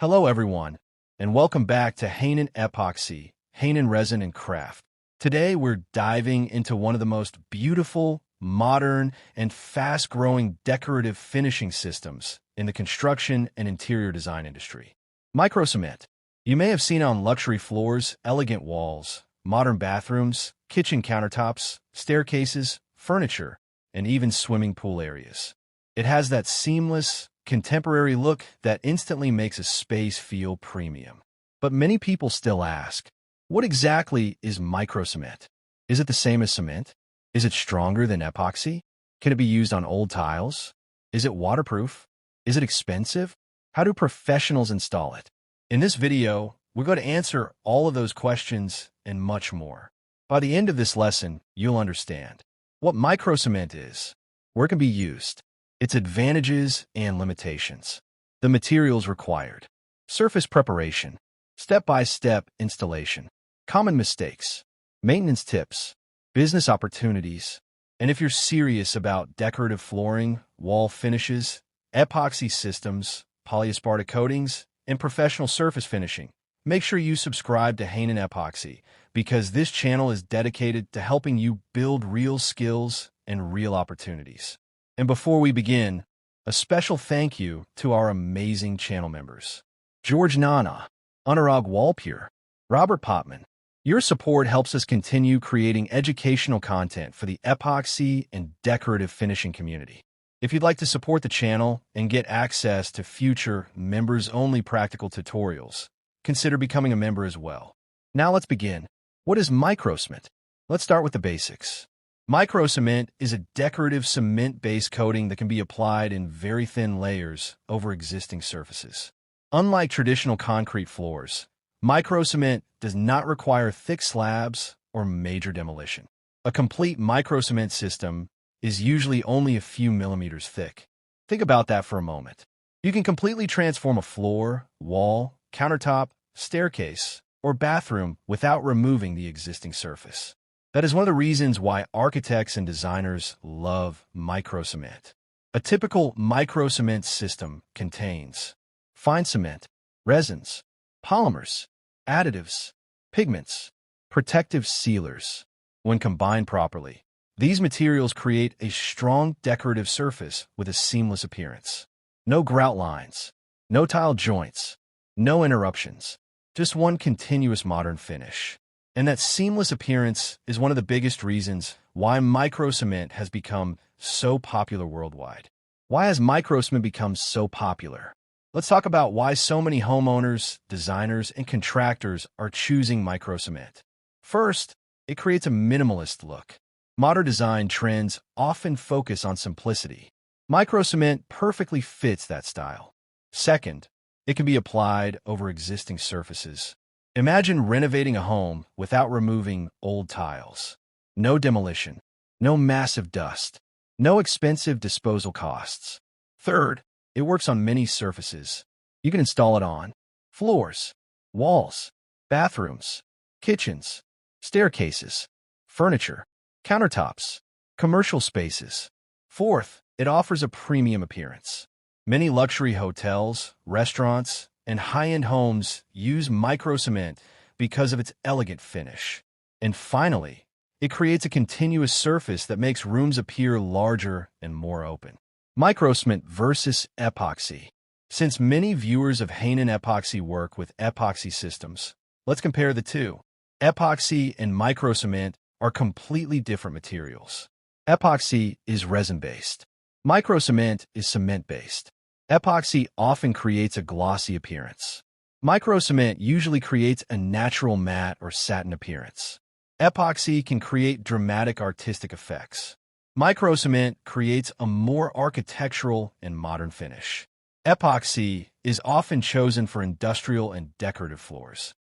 Hello everyone, and welcome back to Hanon Epoxy, Hanon Resin and Craft. Today we're diving into one of the most beautiful, modern, and fast-growing decorative finishing systems in the construction and interior design industry. Microcement. You may have seen it on luxury floors, elegant walls, modern bathrooms, kitchen countertops, staircases, furniture, and even swimming pool areas. It has that seamless, contemporary look that instantly makes a space feel premium. But many people still ask, what exactly is microcement? Is it the same as cement? Is it stronger than epoxy? Can it be used on old tiles? Is it waterproof? Is it expensive? How do professionals install it? In this video, we're going to answer all of those questions and much more. By the end of this lesson, you'll understand what microcement is, where it can be used, its advantages and limitations, the materials required, surface preparation, step-by-step installation, common mistakes, maintenance tips, business opportunities, and if you're serious about decorative flooring, wall finishes, epoxy systems, polyaspartic coatings, and professional surface finishing, make sure you subscribe to Hanon Epoxy because this channel is dedicated to helping you build real skills and real opportunities. And before we begin, a special thank you to our amazing channel members. George Nana, Anurag Walpure, Robert Potman. Your support helps us continue creating educational content for the epoxy and decorative finishing community. If you'd like to support the channel and get access to future members-only practical tutorials, consider becoming a member as well. Now let's begin. What is microcement? Let's start with the basics. Microcement is a decorative cement-based coating that can be applied in very thin layers over existing surfaces. Unlike traditional concrete floors, microcement does not require thick slabs or major demolition. A complete microcement system is usually only a few millimeters thick. Think about that for a moment. You can completely transform a floor, wall, countertop, staircase, or bathroom without removing the existing surface. That is one of the reasons why architects and designers love microcement. A typical microcement system contains fine cement, resins, polymers, additives, pigments, protective sealers. When combined properly, these materials create a strong decorative surface with a seamless appearance. No grout lines, no tile joints, no interruptions, just one continuous modern finish. And that seamless appearance is one of the biggest reasons why microcement has become so popular worldwide. Why has microcement become so popular? Let's talk about why so many homeowners, designers, and contractors are choosing microcement. First, it creates a minimalist look. Modern design trends often focus on simplicity. Microcement perfectly fits that style. Second, it can be applied over existing surfaces. Imagine renovating a home without removing old tiles. No demolition, no massive dust, no expensive disposal costs. Third, it works on many surfaces. You can install it on floors, walls, bathrooms, kitchens, staircases, furniture, countertops, commercial spaces. Fourth, it offers a premium appearance. Many luxury hotels, restaurants, and high-end homes use microcement because of its elegant finish. And finally, it creates a continuous surface that makes rooms appear larger and more open. Microcement versus epoxy. Since many viewers of Hanon Epoxy work with epoxy systems, let's compare the two. Epoxy and microcement are completely different materials. Epoxy is resin-based. Microcement is cement-based. Epoxy often creates a glossy appearance. Microcement usually creates a natural matte or satin appearance. Epoxy can create dramatic artistic effects. Microcement creates a more architectural and modern finish. Epoxy is often chosen for industrial and decorative floors.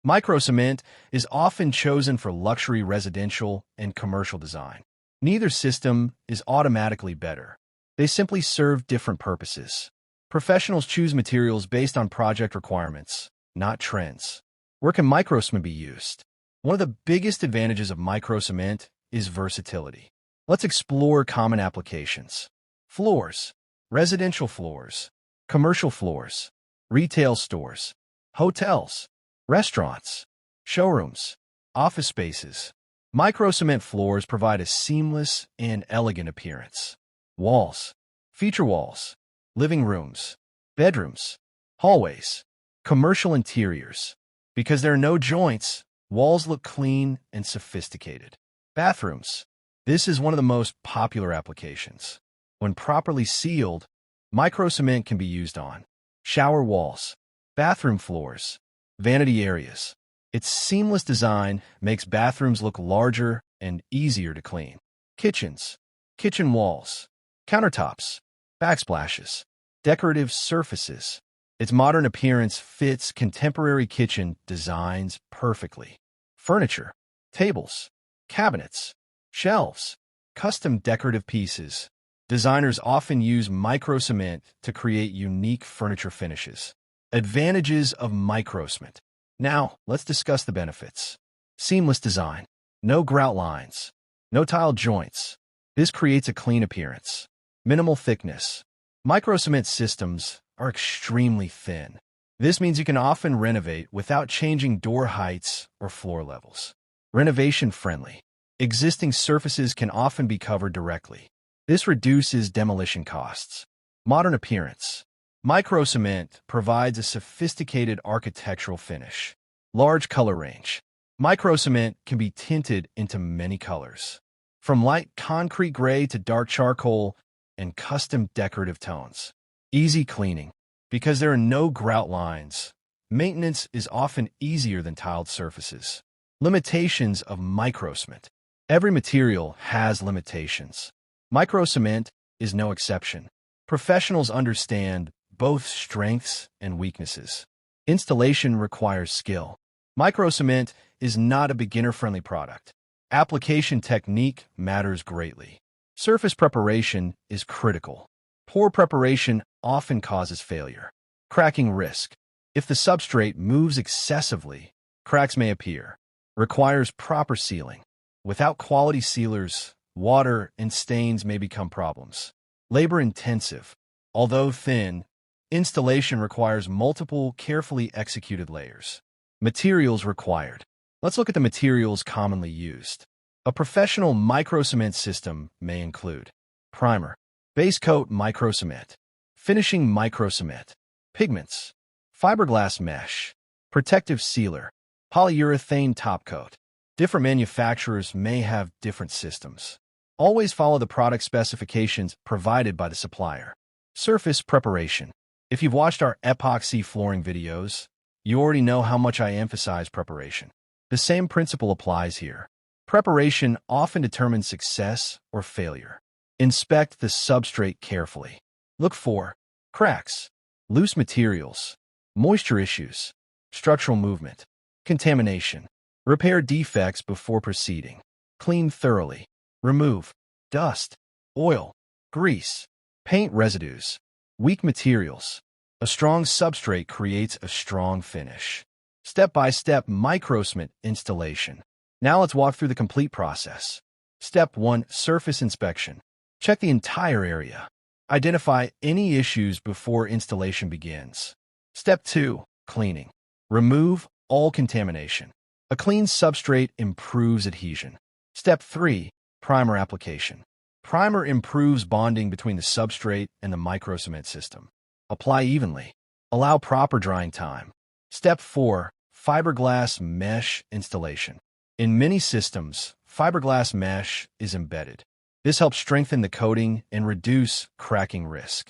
Microcement is often chosen for luxury residential and commercial design. Neither system is automatically better. They simply serve different purposes. Professionals choose materials based on project requirements, not trends. Where can microcement be used? One of the biggest advantages of microcement is versatility. Let's explore common applications. Floors, residential floors, commercial floors, retail stores, hotels, restaurants, showrooms, office spaces. Microcement floors provide a seamless and elegant appearance. Walls, feature walls, living rooms, bedrooms, hallways, commercial interiors. Because there are no joints, walls look clean and sophisticated. Bathrooms. This is one of the most popular applications. When properly sealed, microcement can be used on shower walls, bathroom floors, vanity areas. Its seamless design makes bathrooms look larger and easier to clean. Kitchens, kitchen walls, countertops, backsplashes, decorative surfaces. Its modern appearance fits contemporary kitchen designs perfectly. Furniture, tables, cabinets, shelves, custom decorative pieces. Designers often use microcement to create unique furniture finishes. Advantages of microcement. Now, let's discuss the benefits. Seamless design. No grout lines. No tile joints. This creates a clean appearance. Minimal thickness. Microcement systems are extremely thin. This means you can often renovate without changing door heights or floor levels. Renovation friendly. Existing surfaces can often be covered directly. This reduces demolition costs. Modern appearance. Microcement provides a sophisticated architectural finish. Large color range. Microcement can be tinted into many colors, from light concrete gray to dark charcoal and custom decorative tones. Easy cleaning. Because there are no grout lines, maintenance is often easier than tiled surfaces. Limitations of microcement. Every material has limitations. Microcement is no exception. Professionals understand both strengths and weaknesses. Installation requires skill. Microcement is not a beginner-friendly product. Application technique matters greatly. Surface preparation is critical. Poor preparation often causes failure. Cracking risk. If the substrate moves excessively, cracks may appear. Requires proper sealing. Without quality sealers, water and stains may become problems. Labor-intensive. Although thin, installation requires multiple, carefully executed layers. Materials required. Let's look at the materials commonly used. A professional microcement system may include primer, base coat microcement, finishing microcement, pigments, fiberglass mesh, protective sealer, polyurethane topcoat. Different manufacturers may have different systems. Always follow the product specifications provided by the supplier. Surface preparation. If you've watched our epoxy flooring videos, you already know how much I emphasize preparation. The same principle applies here. Preparation often determines success or failure. Inspect the substrate carefully. Look for cracks, loose materials, moisture issues, structural movement, contamination. Repair defects before proceeding. Clean thoroughly. Remove dust, oil, grease, paint residues, weak materials. A strong substrate creates a strong finish. Step-by-step microcement installation. Now let's walk through the complete process. Step 1. Surface inspection. Check the entire area. Identify any issues before installation begins. Step 2. Cleaning. Remove all contamination. A clean substrate improves adhesion. Step 3. Primer application. Primer improves bonding between the substrate and the microcement system. Apply evenly. Allow proper drying time. Step 4. Fiberglass mesh installation. In many systems, fiberglass mesh is embedded. This helps strengthen the coating and reduce cracking risk.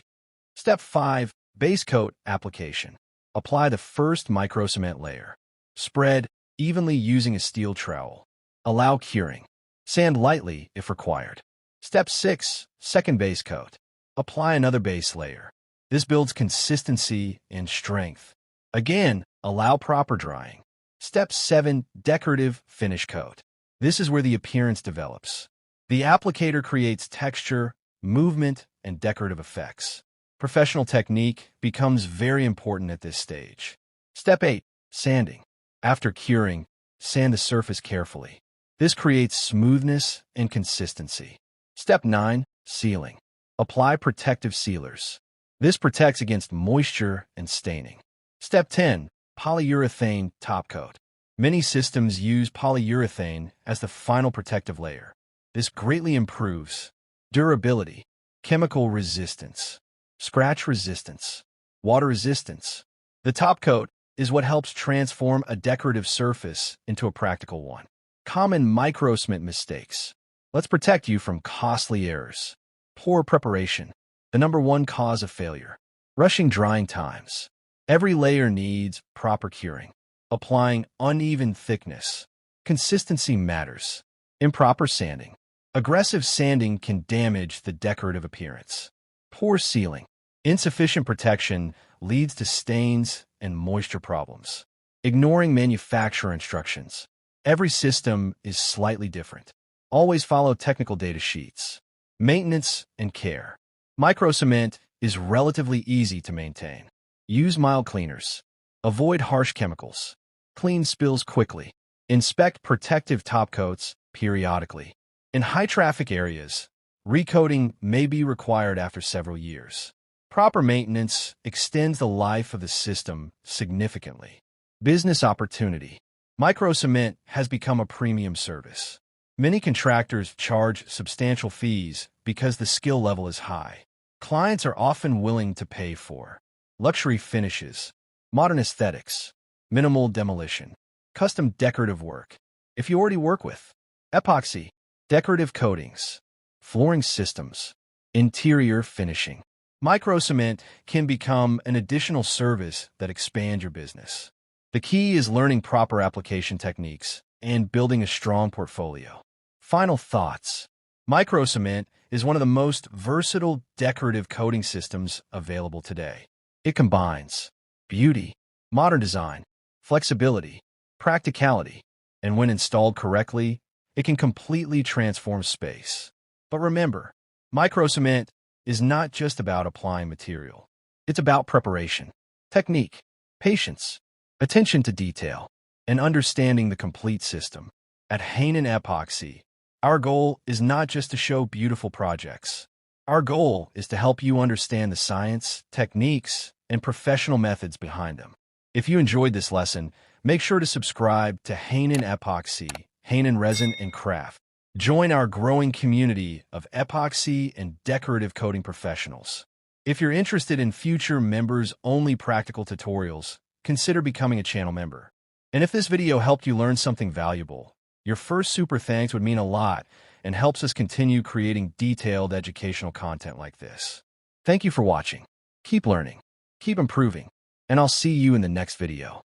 Step 5. Base coat application. Apply the first microcement layer. Spread evenly using a steel trowel. Allow curing. Sand lightly if required. Step 6. Second base coat. Apply another base layer. This builds consistency and strength. Again, allow proper drying. Step 7. Decorative finish coat. This is where the appearance develops. The applicator creates texture, movement, and decorative effects. Professional technique becomes very important at this stage. Step 8. Sanding. After curing, sand the surface carefully. This creates smoothness and consistency. Step 9. Sealing. Apply protective sealers. This protects against moisture and staining. Step 10. Polyurethane top coat. Many systems use polyurethane as the final protective layer. This greatly improves durability, chemical resistance, scratch resistance, water resistance. The top coat is what helps transform a decorative surface into a practical one. Common microcement mistakes. Let's protect you from costly errors. Poor preparation. The number one cause of failure. Rushing drying times. Every layer needs proper curing. Applying uneven thickness. Consistency matters. Improper sanding. Aggressive sanding can damage the decorative appearance. Poor sealing. Insufficient protection leads to stains and moisture problems. Ignoring manufacturer instructions. Every system is slightly different. Always follow technical data sheets. Maintenance and care. Microcement is relatively easy to maintain. Use mild cleaners. Avoid harsh chemicals. Clean spills quickly. Inspect protective top coats periodically. In high-traffic areas, recoating may be required after several years. Proper maintenance extends the life of the system significantly. Business opportunity. Microcement has become a premium service. Many contractors charge substantial fees because the skill level is high. Clients are often willing to pay for luxury finishes, modern aesthetics, minimal demolition, custom decorative work. If you already work with epoxy, decorative coatings, flooring systems, interior finishing, Microcement can become an additional service that expands your business. The key is learning proper application techniques and building a strong portfolio. Final thoughts. Microcement is one of the most versatile decorative coating systems available today. It combines beauty, modern design, flexibility, practicality, and when installed correctly, it can completely transform space. But remember, Microcement is not just about applying material. It's about preparation, technique, patience, attention to detail, and understanding the complete system. At Hanon Epoxy, our goal is not just to show beautiful projects. Our goal is to help you understand the science, techniques, and professional methods behind them. If you enjoyed this lesson, make sure to subscribe to Hanon Epoxy, Hanon Resin and Craft. Join our growing community of epoxy and decorative coating professionals. If you're interested in future members-only practical tutorials, consider becoming a channel member. And if this video helped you learn something valuable, your first super thanks would mean a lot and helps us continue creating detailed educational content like this. Thank you for watching. Keep learning, keep improving, and I'll see you in the next video.